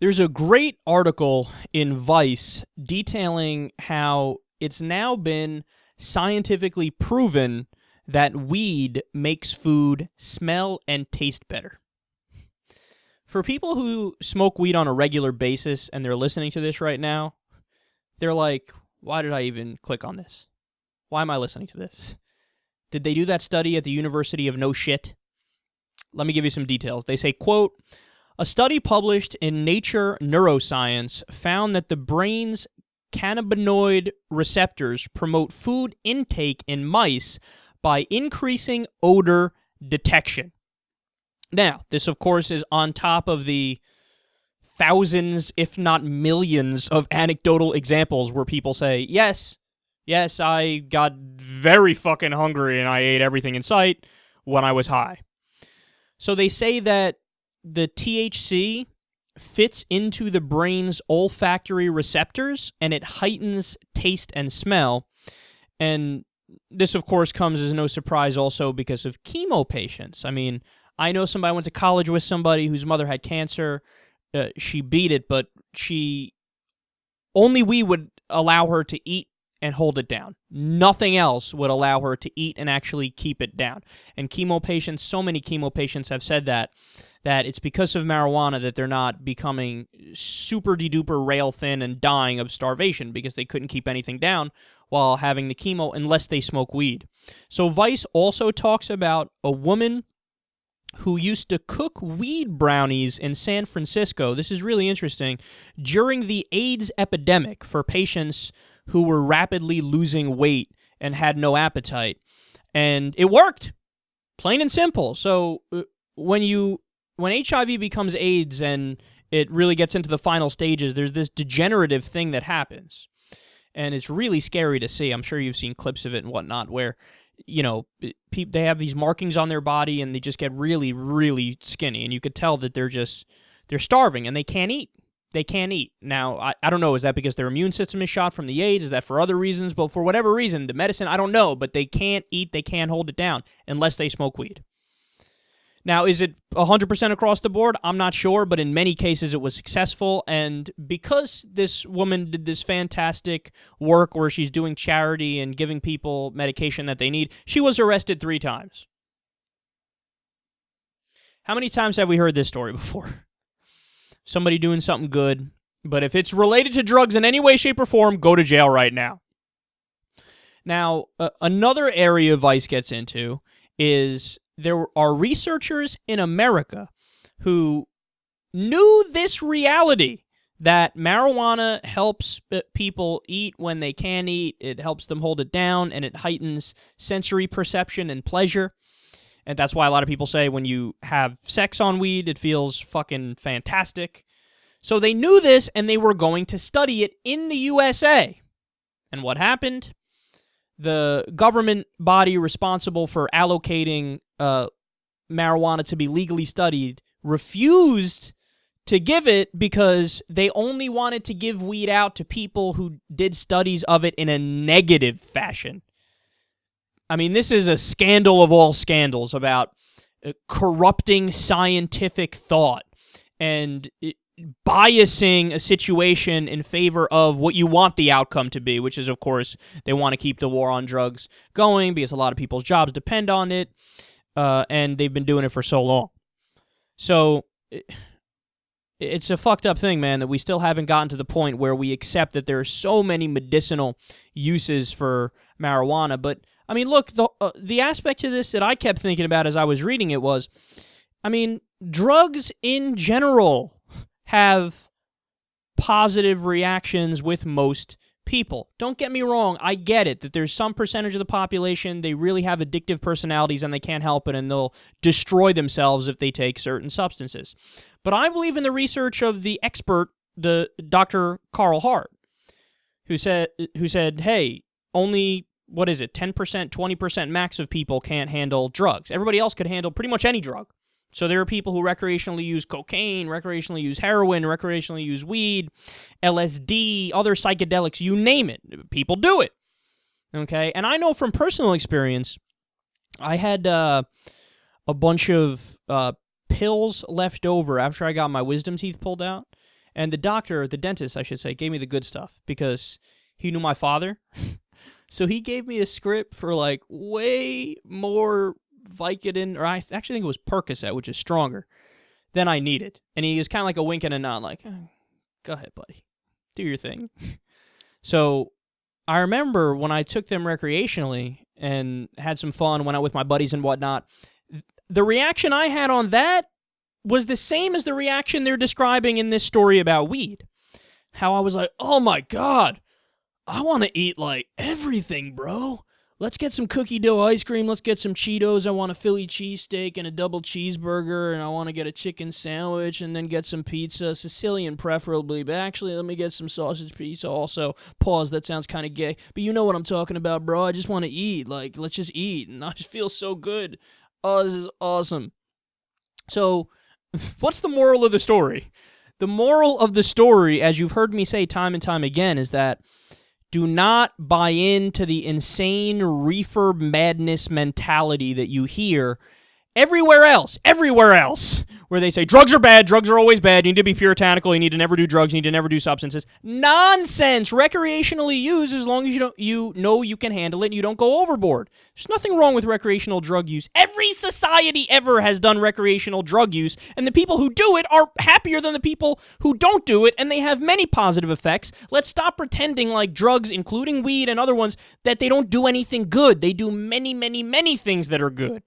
There's a great article in Vice detailing how it's now been scientifically proven that weed makes food smell and taste better. For people who smoke weed on a regular basis and they're listening to this right now, they're like, why did I even click on this? Why am I listening to this? Did they do that study at the University of No Shit? Let me give you some details. They say, quote, a study published in Nature Neuroscience found that the brain's cannabinoid receptors promote food intake in mice by increasing odor detection. Now, this, of course, is on top of the thousands, if not millions, of anecdotal examples where people say, yes, I got very fucking hungry and I ate everything in sight when I was high. So they say that the THC fits into the brain's olfactory receptors and it heightens taste and smell. And this, of course, comes as no surprise also because of chemo patients. I mean, I know somebody, I went to college with somebody whose mother had cancer. She beat it, but only we would allow her to eat and hold it down. Nothing else would allow her to eat and actually keep it down. And chemo patients, so many chemo patients have said that it's because of marijuana that they're not becoming super de-duper rail thin and dying of starvation because they couldn't keep anything down while having the chemo unless they smoke weed. So Vice also talks about a woman who used to cook weed brownies in San Francisco. This is really interesting. During the AIDS epidemic for patients who were rapidly losing weight and had no appetite. And it worked. Plain and simple. So when HIV becomes AIDS and it really gets into the final stages, there's this degenerative thing that happens. And it's really scary to see. I'm sure you've seen clips of it and whatnot where, you know, they have these markings on their body and they just get really, really skinny. And you could tell that they're starving and they can't eat. They can't eat. Now, I don't know, is that because their immune system is shot from the AIDS? Is that for other reasons? But for whatever reason, the medicine, I don't know, but they can't eat, they can't hold it down unless they smoke weed. Now, is it 100% across the board? I'm not sure, but in many cases it was successful, and because this woman did this fantastic work where she's doing charity and giving people medication that they need, she was arrested 3 times. How many times have we heard this story before? Somebody doing something good, but if it's related to drugs in any way, shape, or form, go to jail right now. Now, another area Vice gets into is there are researchers in America who knew this reality that marijuana helps people eat when they can eat, it helps them hold it down, and it heightens sensory perception and pleasure. And that's why a lot of people say when you have sex on weed, it feels fucking fantastic. So they knew this, and they were going to study it in the USA. And what happened? The government body responsible for allocating marijuana to be legally studied refused to give it because they only wanted to give weed out to people who did studies of it in a negative fashion. I mean, this is a scandal of all scandals about corrupting scientific thought and biasing a situation in favor of what you want the outcome to be, which is, of course, they want to keep the war on drugs going because a lot of people's jobs depend on it, and they've been doing it for so long. So it's a fucked up thing, man, that we still haven't gotten to the point where we accept that there are so many medicinal uses for marijuana. But I mean, look, the aspect to this that I kept thinking about as I was reading it was, I mean, drugs in general have positive reactions with most people. Don't get me wrong, I get it, that there's some percentage of the population, they really have addictive personalities and they can't help it and they'll destroy themselves if they take certain substances. But I believe in the research of the expert, the Dr. Carl Hart, who said, hey, only, 10%, 20% max of people can't handle drugs. Everybody else could handle pretty much any drug. So there are people who recreationally use cocaine, recreationally use heroin, recreationally use weed, LSD, other psychedelics, you name it. People do it. Okay? And I know from personal experience, I had a bunch of pills left over after I got my wisdom teeth pulled out. And the dentist, I should say, gave me the good stuff because he knew my father. So he gave me a script for like way more Vicodin, or I actually think it was Percocet, which is stronger, than I needed. And he was kind of like a wink and a nod, like, go ahead, buddy. Do your thing. So I remember when I took them recreationally and had some fun, went out with my buddies and whatnot, the reaction I had on that was the same as the reaction they're describing in this story about weed. How I was like, oh my God, I want to eat like everything, bro. Let's get some cookie dough ice cream. Let's get some Cheetos. I want a Philly cheesesteak and a double cheeseburger, and I want to get a chicken sandwich and then get some pizza, Sicilian preferably, but actually let me get some sausage pizza also. Pause, that sounds kind of gay, but you know what I'm talking about, bro. I just want to eat. Like, let's just eat, and I just feel so good. Oh, this is awesome. So, what's the moral of the story? The moral of the story, as you've heard me say time and time again, is that do not buy into the insane reefer madness mentality that you hear everywhere else, where they say drugs are bad, drugs are always bad, you need to be puritanical, you need to never do drugs, you need to never do substances. Nonsense! Recreationally used as long as you know you can handle it and you don't go overboard. There's nothing wrong with recreational drug use. Every society ever has done recreational drug use, and the people who do it are happier than the people who don't do it, and they have many positive effects. Let's stop pretending like drugs, including weed and other ones, that they don't do anything good. They do many, many, many things that are good.